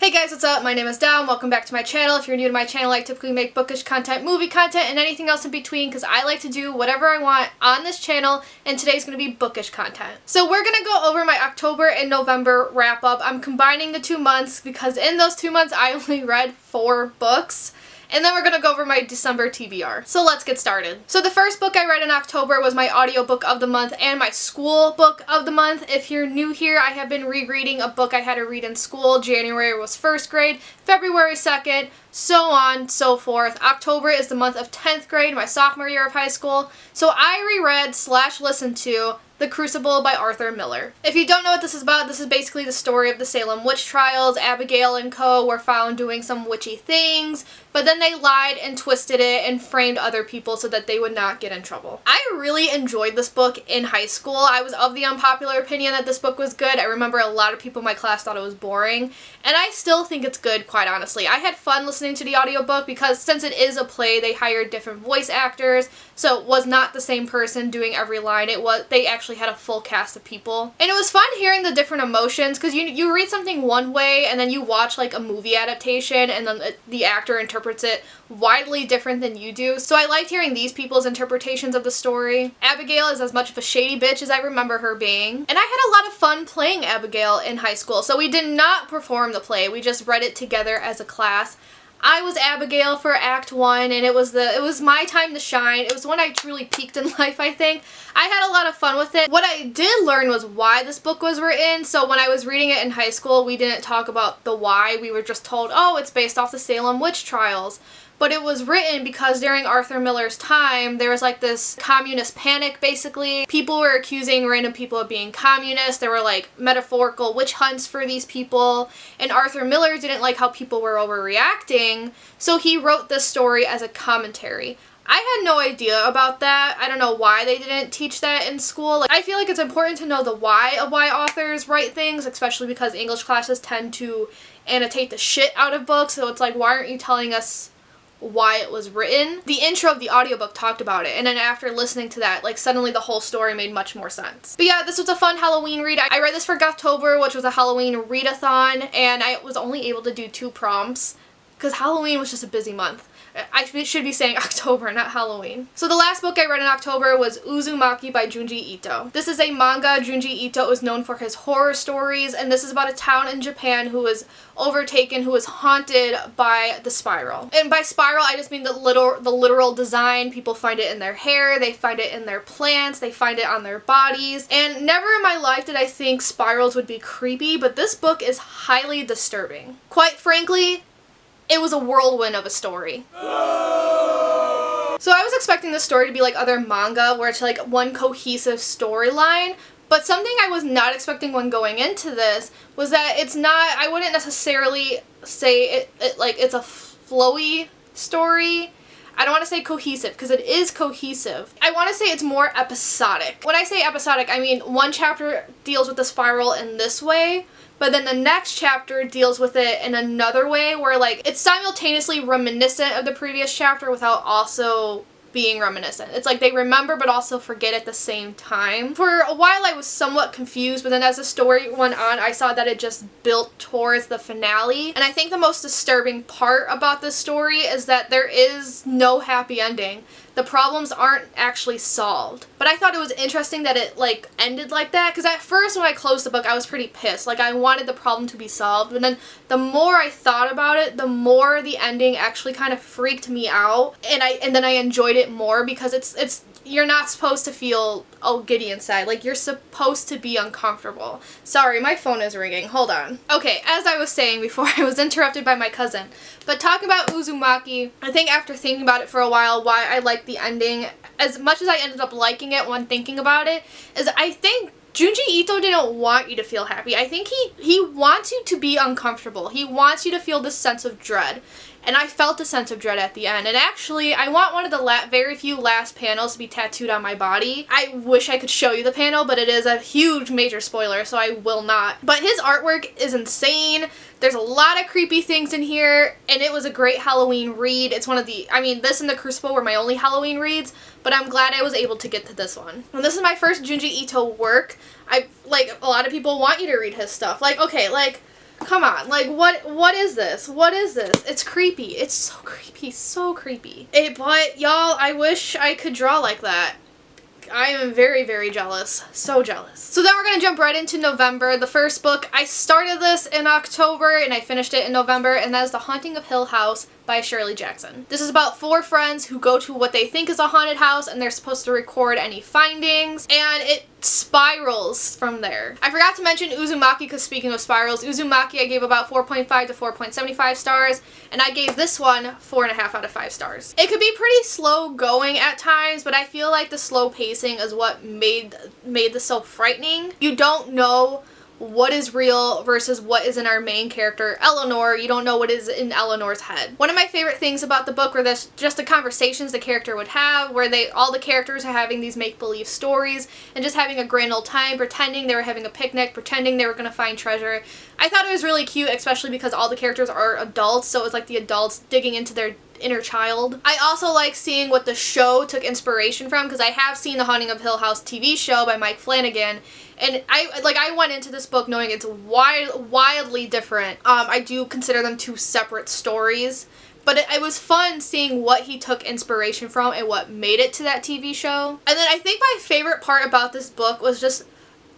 Hey guys, what's up? My name is Dom. Welcome back to my channel. If you're new to my channel, I typically make bookish content, movie content, and anything else in between because I like to do whatever I want on this channel, and today's going to be bookish content. So we're going to go over my October and November wrap up. I'm combining the 2 months because in those 2 months I only read 4 books. And then we're going to go over my December TBR. So let's get started. So the first book I read in October was my audiobook of the month and my school book of the month. If you're new here, I have been rereading a book I had to read in school. January was 1st grade, February 2nd, so on, so forth. October is the month of 10th grade, my sophomore year of high school. So I reread / listened to The Crucible by Arthur Miller. If you don't know what this is about, this is basically the story of the Salem witch trials. Abigail and co. were found doing some witchy things, but then they lied and twisted it and framed other people so that they would not get in trouble. I really enjoyed this book in high school. I was of the unpopular opinion that this book was good. I remember a lot of people in my class thought it was boring, and I still think it's good, quite honestly. I had fun listening to the audiobook because since it is a play, they hired different voice actors, so it was not the same person doing every line. They actually had a full cast of people. And it was fun hearing the different emotions because you read something one way and then you watch like a movie adaptation and then the actor interprets it widely different than you do. So I liked hearing these people's interpretations of the story. Abigail is as much of a shady bitch as I remember her being. And I had a lot of fun playing Abigail in high school. So we did not perform the play. We just read it together as a class. I was Abigail for Act 1, and it was my time to shine. It was when I truly peaked in life, I think. I had a lot of fun with it. What I did learn was why this book was written, so when I was reading it in high school, we didn't talk about the why. We were just told, oh, it's based off the Salem witch trials. But it was written because during Arthur Miller's time, there was like this communist panic, basically. People were accusing random people of being communist. There were like metaphorical witch hunts for these people. And Arthur Miller didn't like how people were overreacting, so he wrote this story as a commentary. I had no idea about that. I don't know why they didn't teach that in school. Like, I feel like it's important to know the why of why authors write things, especially because English classes tend to annotate the shit out of books. So it's like, why aren't you telling us why it was written? The intro of the audiobook talked about it, and then after listening to that, like, suddenly the whole story made much more sense. But yeah, this was a fun Halloween read. I read this for October, which was a Halloween readathon, and I was only able to do 2 prompts because Halloween was just a busy month. I should be saying October, not Halloween. So the last book I read in October was Uzumaki by Junji Ito. This is a manga. Junji Ito is known for his horror stories, and this is about a town in Japan who is overtaken, who is haunted by the spiral. And by spiral, I just mean the literal design. People find it in their hair, they find it in their plants, they find it on their bodies. And never in my life did I think spirals would be creepy, but this book is highly disturbing. Quite frankly, it was a whirlwind of a story. So I was expecting this story to be like other manga where it's like one cohesive storyline, but something I was not expecting when going into this was that it's not, I wouldn't necessarily say it's a flowy story. I don't want to say cohesive because it is cohesive. I want to say it's more episodic. When I say episodic, I mean one chapter deals with the spiral in this way, but then the next chapter deals with it in another way where like it's simultaneously reminiscent of the previous chapter without also being reminiscent. It's like they remember but also forget at the same time. For a while I was somewhat confused, but then as the story went on, I saw that it just built towards the finale. And I think the most disturbing part about this story is that there is no happy ending. The problems aren't actually solved. But I thought it was interesting that it like ended like that, because at first when I closed the book I was pretty pissed. Like I wanted the problem to be solved, but then the more I thought about it, the more the ending actually kind of freaked me out, and then I enjoyed it more because it's you're not supposed to feel all giddy inside. Like, you're supposed to be uncomfortable. Sorry, my phone is ringing. Hold on. Okay, as I was saying before, I was interrupted by my cousin. But talking about Uzumaki, I think after thinking about it for a while, why I liked the ending, as much as I ended up liking it when thinking about it, is I think Junji Ito didn't want you to feel happy. I think he wants you to be uncomfortable. He wants you to feel this sense of dread. And I felt a sense of dread at the end. And actually, I want one of the very few last panels to be tattooed on my body. I wish I could show you the panel, but it is a huge major spoiler, so I will not. But his artwork is insane. There's a lot of creepy things in here, and it was a great Halloween read. It's one of the, I mean, this and The Crucible were my only Halloween reads, but I'm glad I was able to get to this one. And this is my first Junji Ito work. Like, a lot of people want you to read his stuff. Like, okay, like, Come on, like what is this? What is this? It's creepy. It's so creepy, so creepy. But y'all, I wish I could draw like that. I am very, very jealous. So jealous. So then we're going to jump right into November. The first book, I started this in October and I finished it in November, and that is The Haunting of Hill House by Shirley Jackson. This is about 4 friends who go to what they think is a haunted house, and they're supposed to record any findings, and it spirals from there. I forgot to mention Uzumaki, because speaking of spirals, Uzumaki I gave about 4.5 to 4.75 stars, and I gave this one 4.5 out of 5 stars. It could be pretty slow going at times, but I feel like the slow pacing is what made this so frightening. You don't know what is real versus what is in our main character, Eleanor. You don't know what is in Eleanor's head. One of my favorite things about the book were just the conversations the character would have, where all the characters are having these make-believe stories and just having a grand old time, pretending they were having a picnic, pretending they were going to find treasure. I thought it was really cute, especially because all the characters are adults, so it was like the adults digging into their inner child. I also like seeing what the show took inspiration from, because I have seen the Haunting of Hill House TV show by Mike Flanagan, and I went into this book knowing it's wildly different. I do consider them 2 separate stories, but it was fun seeing what he took inspiration from and what made it to that TV show. And then I think my favorite part about this book was just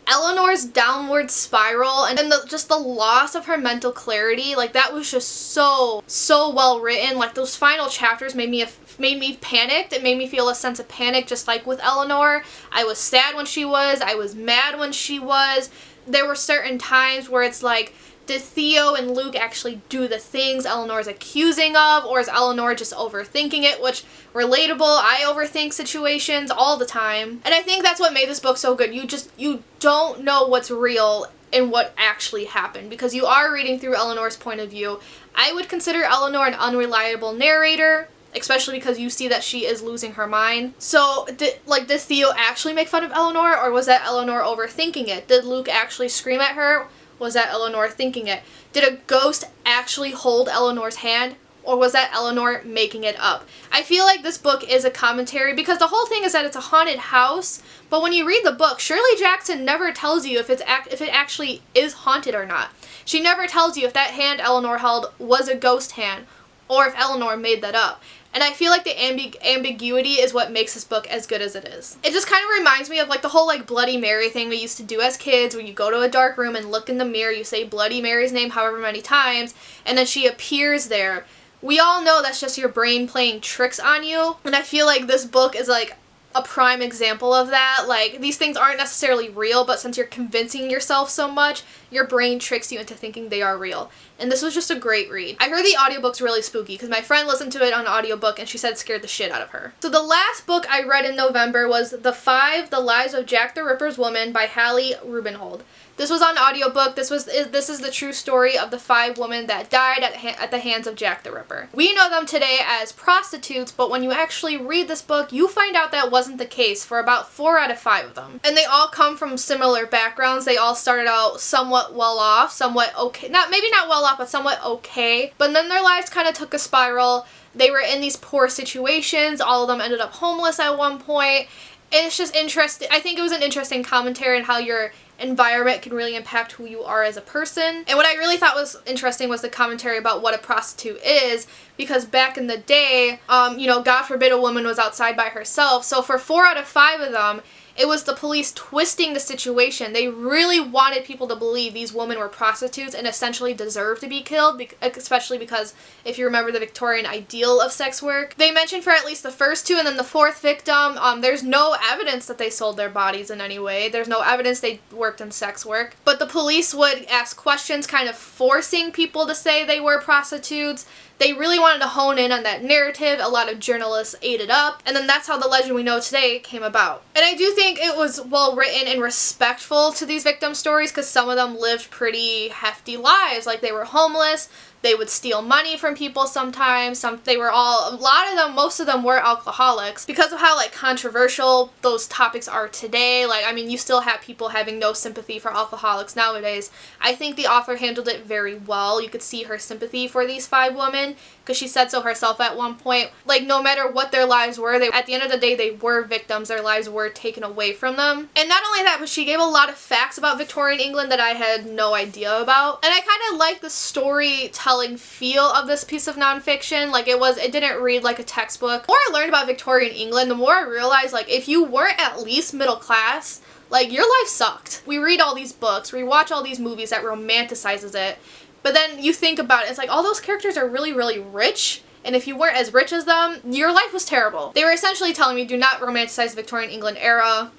Eleanor's downward spiral and then just the loss of her mental clarity. Like, that was just so well written. Like, those final chapters made me panicked. It made me feel a sense of panic, just like with Eleanor. I was sad when she was. I was mad when she was. There were certain times where it's like, did Theo and Luke actually do the things Eleanor's accusing of, or is Eleanor just overthinking it? Which, relatable, I overthink situations all the time. And I think that's what made this book so good. You don't know what's real and what actually happened, because you are reading through Eleanor's point of view. I would consider Eleanor an unreliable narrator, especially because you see that she is losing her mind. So, did Theo actually make fun of Eleanor, or was that Eleanor overthinking it? Did Luke actually scream at her? Was that Eleanor thinking it? Did a ghost actually hold Eleanor's hand, or was that Eleanor making it up? I feel like this book is a commentary, because the whole thing is that it's a haunted house, but when you read the book, Shirley Jackson never tells you if it actually is haunted or not. She never tells you if that hand Eleanor held was a ghost hand, or if Eleanor made that up. And I feel like the ambiguity is what makes this book as good as it is. It just kind of reminds me of like the whole like Bloody Mary thing we used to do as kids, where you go to a dark room and look in the mirror, you say Bloody Mary's name however many times, and then she appears there. We all know that's just your brain playing tricks on you, and I feel like this book is like a prime example of that. Like, these things aren't necessarily real, but since you're convincing yourself so much, your brain tricks you into thinking they are real. And this was just a great read. I heard the audiobook's really spooky, because my friend listened to it on audiobook and she said it scared the shit out of her. So the last book I read in November was The Lives of Jack the Ripper's Woman by Hallie Rubenhold. This was on audiobook. This is the true story of the 5 women that died at the hands of Jack the Ripper. We know them today as prostitutes, but when you actually read this book, you find out that wasn't the case for about 4 out of 5 of them. And they all come from similar backgrounds. They all started out somewhat well off, somewhat okay. Maybe not well off, but somewhat okay. But then their lives kind of took a spiral. They were in these poor situations. All of them ended up homeless at one point. And it's just interesting. I think it was an interesting commentary on how your environment can really impact who you are as a person. And what I really thought was interesting was the commentary about what a prostitute is, because back in the day, you know, God forbid a woman was outside by herself. So for 4 out of 5 of them, it was the police twisting the situation. They really wanted people to believe these women were prostitutes and essentially deserved to be killed, especially because if you remember the Victorian ideal of sex work. They mentioned for at least the first 2, and then the 4th victim, there's no evidence that they sold their bodies in any way. There's no evidence they worked in sex work. But the police would ask questions, kind of forcing people to say they were prostitutes. They really wanted to hone in on that narrative. A lot of journalists ate it up, and then that's how the legend we know today came about. And I do think it was well written and respectful to these victim stories, because some of them lived pretty hefty lives. Like, they were homeless, they would steal money from people sometimes, most of them were alcoholics. Because of how like controversial those topics are today, like, I mean, you still have people having no sympathy for alcoholics nowadays. I think the author handled it very well. You could see her sympathy for these 5 women, because she said so herself at one point. Like, no matter what their lives were, at the end of the day, they were victims. Their lives were taken away from them. And not only that, but she gave a lot of facts about Victorian England that I had no idea about. And I kind of like the storytelling feel of this piece of nonfiction. Like it didn't read like a textbook. The more I learned about Victorian England, the more I realized like if you weren't at least middle class, like your life sucked. We read all these books, we watch all these movies that romanticizes it, but then you think about it, it's like all those characters are really, really rich, and if you weren't as rich as them, your life was terrible. They were essentially telling me do not romanticize the Victorian England era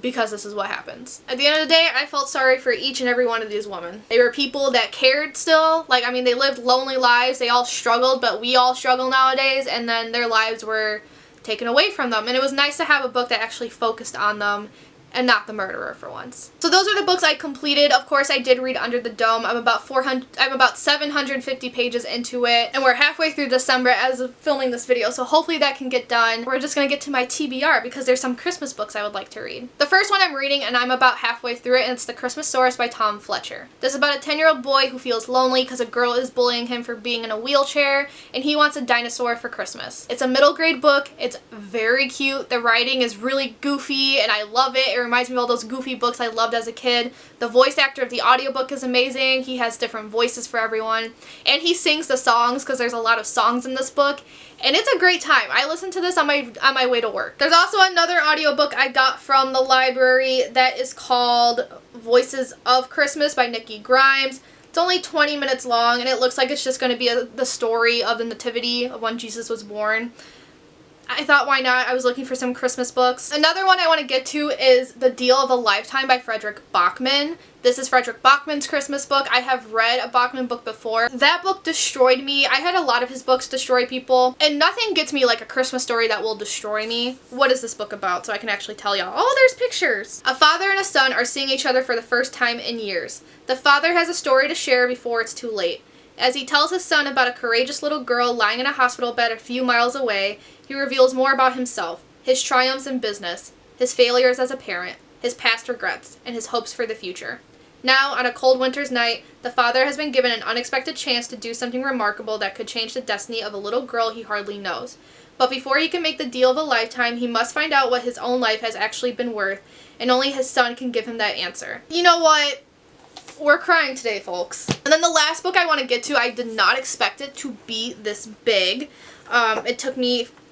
because this is what happens. At the end of the day, I felt sorry for each and every one of these women. They were people that cared still. Like, I mean, they lived lonely lives, they all struggled, but we all struggle nowadays, and then their lives were taken away from them. And it was nice to have a book that actually focused on them and not the murderer for once. So those are the books I completed. Of course, I did read Under the Dome. I'm about 750 pages into it, and we're halfway through December as of filming this video, so hopefully that can get done. We're just gonna get to my TBR because there's some Christmas books I would like to read. The first one I'm reading, and I'm about halfway through it, and it's The Christmas Source by Tom Fletcher. This is about a 10-year-old boy who feels lonely because a girl is bullying him for being in a wheelchair, and he wants a dinosaur for Christmas. It's a middle grade book. It's very cute. The writing is really goofy, and I love it. It reminds me of all those goofy books I loved as a kid. The voice actor of the audiobook is amazing. He has different voices for everyone. And he sings the songs because there's a lot of songs in this book. And it's a great time. I listened to this on my way to work. There's also another audiobook I got from the library that is called Voices of Christmas by Nikki Grimes. It's only 20 minutes long, and it looks like it's just going to be the story of the nativity of when Jesus was born. I thought, why not? I was looking for some Christmas books. Another one I want to get to is The Deal of a Lifetime by Frederick Bachman. This is Frederick Bachman's Christmas book. I have read a Bachman book before. That book destroyed me. I had a lot of his books destroy people, and nothing gets me like a Christmas story that will destroy me. What is this book about so I can actually tell y'all? Oh, there's pictures! A father and a son are seeing each other for the first time in years. The father has a story to share before it's too late. As he tells his son about a courageous little girl lying in a hospital bed a few miles away, he reveals more about himself, his triumphs in business, his failures as a parent, his past regrets, and his hopes for the future. Now, on a cold winter's night, the father has been given an unexpected chance to do something remarkable that could change the destiny of a little girl he hardly knows. But before he can make the deal of a lifetime, he must find out what his own life has actually been worth, and only his son can give him that answer. You know what? We're crying today, folks. And then the last book I want to get to, I did not expect it to be this big. It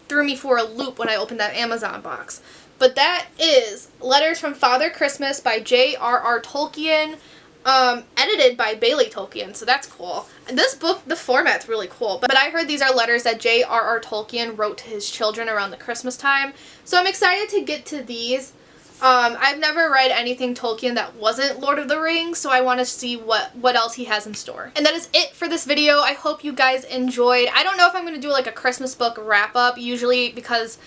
threw me for a loop when I opened that Amazon box. But that is Letters from Father Christmas by J.R.R. Tolkien, edited by Bailey Tolkien, so that's cool. This book, the format's really cool, but I heard these are letters that J.R.R. Tolkien wrote to his children around the Christmas time, so I'm excited to get to these. I've never read anything Tolkien that wasn't Lord of the Rings, so I want to see what else he has in store. And that is it for this video. I hope you guys enjoyed. I don't know if I'm going to do like a Christmas book wrap-up, usually because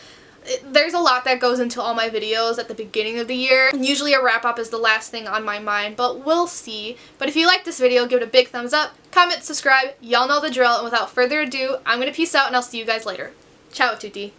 there's a lot that goes into all my videos at the beginning of the year. And usually a wrap-up is the last thing on my mind, but we'll see. But if you like this video, give it a big thumbs up, comment, subscribe, y'all know the drill, and without further ado, I'm going to peace out and I'll see you guys later. Ciao tutti.